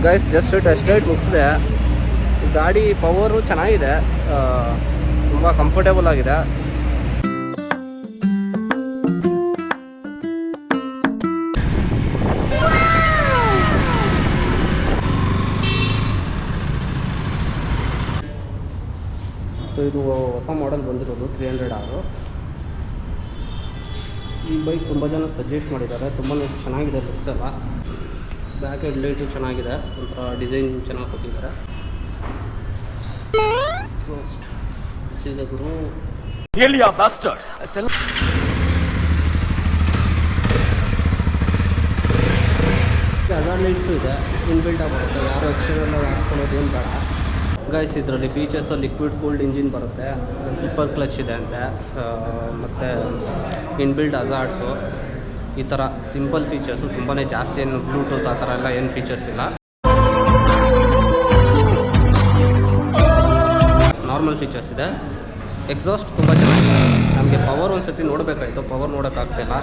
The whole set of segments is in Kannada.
ಗೈಸ್ ಜಸ್ಟ್ ಟೆಸ್ಟ್ ರೈಡ್ ಮುಗಿಸಿದೆ. ಗಾಡಿ ಪವರು ಚೆನ್ನಾಗಿದೆ, ತುಂಬ ಕಂಫರ್ಟೇಬಲ್ ಆಗಿದೆ. ಸೊ ಇದು ಹೊಸ ಮಾಡೆಲ್ ಬಂದಿರೋದು 300R. ಈ ಬೈಕ್ ತುಂಬ ಜನ ಸಜೆಸ್ಟ್ ಮಾಡಿದ್ದಾರೆ, ತುಂಬಾ ಚೆನ್ನಾಗಿದೆ ಲುಕ್ಸ್ ಎಲ್ಲ. ಬ್ಯಾಕ್ ಹೆಡ್ ಲೈಟು ಚೆನ್ನಾಗಿದೆ, ಒಂಥರ ಡಿಸೈನ್ ಚೆನ್ನಾಗಿ ಕೊಟ್ಟಿದ್ದಾರೆ. ಸೀದಾ ಗುರು ಹಜಾರ್ ಲೈಟ್ಸು ಇದೆ, ಇನ್ಬಿಲ್ಟ್ ಆಗಿರುತ್ತೆ, ಯಾರು ಎಕ್ಸ್ಟರ್ನಲ್ ಹಾಕ್ಸ್ಕೊಳ್ಳೋದು ಏನು ಬೇಡ. ಗೈಸ್ ಇದರಲ್ಲಿ ಫೀಚರ್ಸು ಲಿಕ್ವಿಡ್ ಕೂಲ್ಡ್ ಇಂಜಿನ್ ಬರುತ್ತೆ, ಸ್ಲಿಪ್ಪರ್ ಕ್ಲಚ್ ಇದೆ ಅಂತೆ, ಮತ್ತು ಇನ್ಬಿಲ್ಟ್ ಹಜಾರ್ಡ್ಸು, ಈ ಥರ ಸಿಂಪಲ್ ಫೀಚರ್ಸು. ತುಂಬಾ ಜಾಸ್ತಿ ಏನು ಬ್ಲೂಟೂತ್ ಆ ಥರ ಎಲ್ಲ ಏನು ಫೀಚರ್ಸ್ ಇಲ್ಲ, ನಾರ್ಮಲ್ ಫೀಚರ್ಸ್ ಇದೆ. ಎಕ್ಸಾಸ್ಟ್ ತುಂಬ ಚೆನ್ನಾಗಿದೆ. ನಮಗೆ ಪವರ್ ಒಂದು ಸತಿ ನೋಡಬೇಕಾಯಿತು, ಪವರ್ ನೋಡೋಕ್ಕಾಗ್ತಿಲ್ಲ.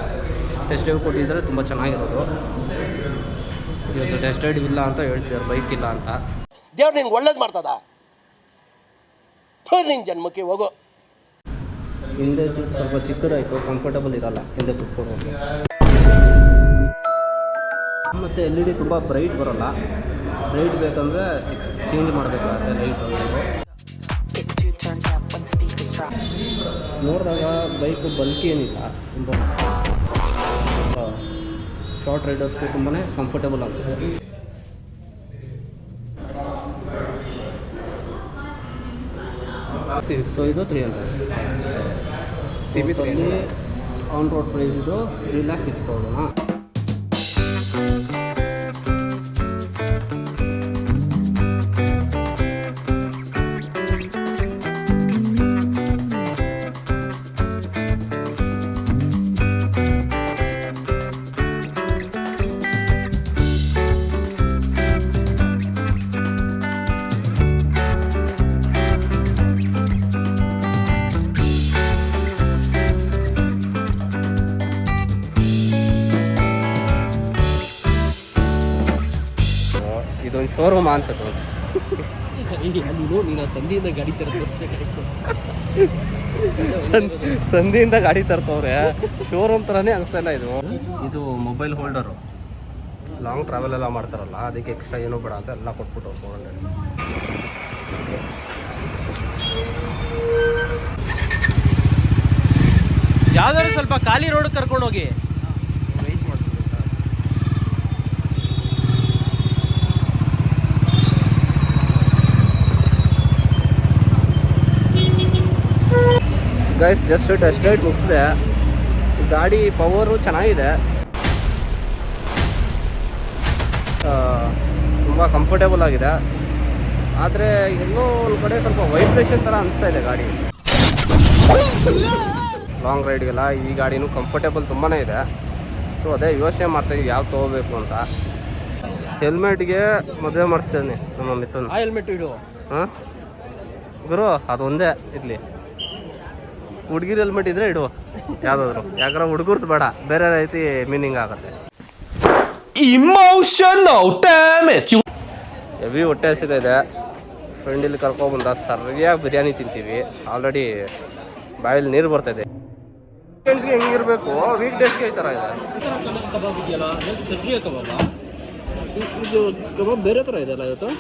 ಟೆಸ್ಟ್ ಡ್ರೈವ್ ಕೊಟ್ಟಿದ್ದರೆ ತುಂಬ ಚೆನ್ನಾಗಿರೋದು. ಇವತ್ತು ಟೆಸ್ಟ್ ಡ್ರೈವ್ ಇಲ್ಲ ಅಂತ ಹೇಳ್ತಿದ್ದಾರೆ, ಬೈಕ್ ಇಲ್ಲ ಅಂತ. ದೇವ್ರು ನಿನ್ಗೆ ಒಳ್ಳೇದು ಮಾಡ್ತದ, ನಿನ್ನ ಜನ್ಮಕ್ಕೆ ಹೋಗೋ. ಹಿಂದೆ ಸೀಟ್ ಸ್ವಲ್ಪ ಚಿಕ್ಕದಾಯಿತು, ಕಂಫರ್ಟಬಲ್ ಇರಲ್ಲ ಹಿಂದೆ ಕುತ್ಕೊಳ್ಳೋದು. ಮತ್ತು LED ತುಂಬ ಬ್ರೈಟ್ ಬರೋಲ್ಲ, ಬ್ರೈಟ್ ಬೇಕಂದರೆ ಚೇಂಜ್ ಮಾಡಬೇಕಾಗುತ್ತೆ ಲೈಟ್. ನೋಡಿದಾಗ ಬೈಕು ಬಲ್ಕಿ ಏನಿಲ್ಲ, ತುಂಬ ಶಾರ್ಟ್ ರೈಡರ್ಸ್ಗೆ ತುಂಬಾ ಕಂಫರ್ಟಬಲ್ ಆಗ್ತದೆ. ಸೊ ಇದು 300 CB ಆನ್ ರೋಡ್ ಪ್ರೈಸ್ ಇದು 3,06,000. ಇದೊಂದು ಶೋರೂಮ್ ಅನ್ಸುತ್ತೆ. ನೀನು ಸಂಧಿಯಿಂದ ಗಾಡಿ ತರಿಸ್ಬೇಕಾಯ್ತು, ಸಂಧಿಯಿಂದ ಗಾಡಿ ತರ್ತವ್ರೆ, ಶೋರೂಮ್ ಥರನೇ ಅನಿಸ್ತಾ ಇಲ್ಲ. ಇದು ಮೊಬೈಲ್ ಹೋಲ್ಡರು, ಲಾಂಗ್ ಟ್ರಾವೆಲ್ ಎಲ್ಲ ಮಾಡ್ತಾರಲ್ಲ, ಅದಕ್ಕೆ ಎಕ್ಸ್ಟ್ರಾ ಏನೂ ಬೇಡ ಅಂತ ಎಲ್ಲ ಕೊಟ್ಬಿಟ್ಟು 400. ಯಾವ್ದಾದ್ರು ಸ್ವಲ್ಪ ಖಾಲಿ ರೋಡ್ ಕರ್ಕೊಂಡೋಗಿ. ಗೈಸ್ ಜಸ್ಟ್ ಟೆಸ್ಟ್ ರೈಡ್ ಮುಗಿಸಿದೆ. ಗಾಡಿ ಪವರು ಚೆನ್ನಾಗಿದೆ, ತುಂಬ ಕಂಫರ್ಟೇಬಲ್ ಆಗಿದೆ. ಆದರೆ ಎಲ್ಲೋ ಒಂದು ಕಡೆ ಸ್ವಲ್ಪ ವೈಬ್ರೇಷನ್ ಥರ ಅನಿಸ್ತಾ ಇದೆ ಗಾಡಿ. ಲಾಂಗ್ ರೈಡ್ಗೆಲ್ಲ ಈ ಗಾಡಿನೂ ಕಂಫರ್ಟೇಬಲ್ ತುಂಬಾ ಇದೆ. ಸೊ ಅದೇ ಯೋಚನೆ ಮಾಡ್ತಾಯಿದ್ವಿ ಯಾವ ತೊಗೋಬೇಕು ಅಂತ. ಹೆಲ್ಮೆಟ್ಗೆ ಮದುವೆ ಮಾಡಿಸ್ತೇನೆ ನಮ್ಮ ಮಿಥುನ್. ಆ ಹೆಲ್ಮೆಟ್ ಇಡು. ಹಾಂ ಗುರು, ಅದೊಂದೇ ಇರಲಿ. ಹುಡುಗಿರು ಹೆಲ್ಮೆಟ್ ಇದ್ರೆ ಇಡು ಯಾವುದಾದ್ರು, ಯಾಕಂದ್ರೆ ಹುಡುಗರ್ದು ಬೇಡ, ಬೇರೆ ರೀತಿ ಮೀನಿಂಗ್ ಆಗುತ್ತೆ. Emotional damage. ಹೆವಿ ಹೊಟ್ಟೆ ಹಸಿದೆ. ಫ್ರೆಂಡ್ ಇಲ್ಲಿ ಕರ್ಕೊಬಂದ ಸರಿಯಾಗಿ ಬಿರಿಯಾನಿ ತಿಂತೀವಿ. ಆಲ್ರೆಡಿ ಬಾಯಲ್ಲಿ ನೀರು ಬರ್ತಾಯಿದೆ. ವೀಕೆಂಡ್ಸ್ಗೆ ಹೆಂಗಿರಬೇಕು, ವೀಕ್ ಡೇಸ್ಗೆ ಈ ಥರ ಇದೆ. ಇದು ಕಬಾಬ್ ಬೇರೆ ಥರ ಇದೆಯಲ್ಲ ಇವತ್ತು.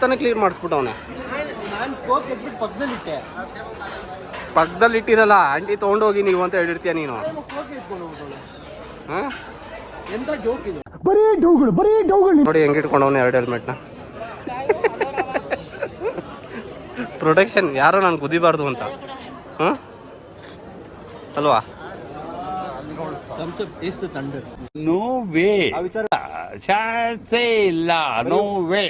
ತಾನೇ ಕ್ಲೀನ್ ಮಾಡಿಸ್ಬಿಟ್ಟವನೆ. ಪಕ್ಕದಲ್ಲಿ ಇಟ್ಟಿರಲ್ಲ, ಆಂಟಿ ತೊಗೊಂಡೋಗಿ ನೀವು ಅಂತ ಹೇಳಿರ್ತೀಯ ನೀನು. ಹಾಂ ನೋಡಿ ಹೆಂಗೆ ಇಟ್ಕೊಂಡವನೆ 2 ಹೆಲ್ಮೆಟ್ನ. ಪ್ರೊಟೆಕ್ಷನ್, ಯಾರೋ ನಾನು ಕುದಿಬಾರ್ದು ಅಂತ. ಹಾಂ ಅಲ್ವಾ? ನೋ ವೇ, ಚಾನ್ಸೇ ಇಲ್ಲ, ನೋ ವೇ.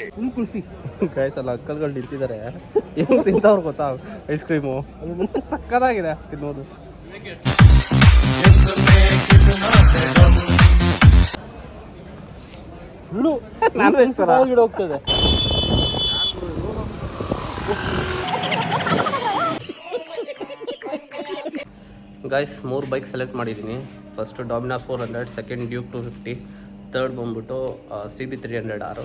ಗೈಸ್ ಅಲ್ಲ ಅಂಕಲ್ಗಳು ನಿಂತಿದ್ದಾರೆ, ಹೆಂಗ್ ತಿಂತವ್ರು ಗೊತ್ತಾ ಐಸ್ ಕ್ರೀಮು. ಸಕ್ಕತ್ತಾಗಿದೆ ತಿನ್ನೋದು. ಹೋಗ್ತದೆ. ಗೈಸ್ 3 ಬೈಕ್ ಸೆಲೆಕ್ಟ್ ಮಾಡಿದ್ದೀನಿ. First Dominar 400, second Duke 250, third ಬಂದ್ಬಿಟ್ಟು CB 300R.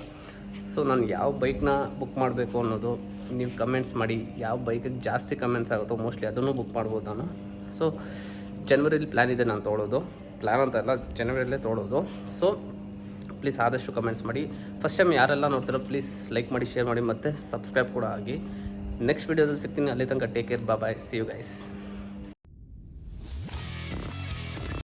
ಸೊ ನಾನು ಯಾವ ಬೈಕ್ನ ಬುಕ್ ಮಾಡಬೇಕು ಅನ್ನೋದು ನೀವು ಕಮೆಂಟ್ಸ್ ಮಾಡಿ. ಯಾವ ಬೈಕಿಗೆ ಜಾಸ್ತಿ ಕಮೆಂಟ್ಸ್ ಆಗುತ್ತೋ ಮೋಸ್ಟ್ಲಿ ಅದನ್ನು ಬುಕ್ ಮಾಡ್ಬೋದು ನಾನು. ಸೊ ಜನವರಿಲಿ ಪ್ಲ್ಯಾನ್ ಇದೆ ನಾನು ತೊಗೊಳೋದು. ಪ್ಲ್ಯಾನ್ ಅಂತ ಎಲ್ಲ ಜನವರಿಯಲ್ಲೇ ತೊಗೊಳೋದು. ಸೊ ಪ್ಲೀಸ್ ಆದಷ್ಟು ಕಮೆಂಟ್ಸ್ ಮಾಡಿ. ಫಸ್ಟ್ ಟೈಮ್ ಯಾರೆಲ್ಲ ನೋಡ್ತಾರೋ ಪ್ಲೀಸ್ ಲೈಕ್ ಮಾಡಿ, ಶೇರ್ ಮಾಡಿ, ಮತ್ತು ಸಬ್ಸ್ಕ್ರೈಬ್ ಕೂಡ ಆಗಿ. ನೆಕ್ಸ್ಟ್ ವೀಡಿಯೋದಲ್ಲಿ ಸಿಗ್ತೀನಿ. ಅಲ್ಲಿ ತನಕ take care, bye, see you guys.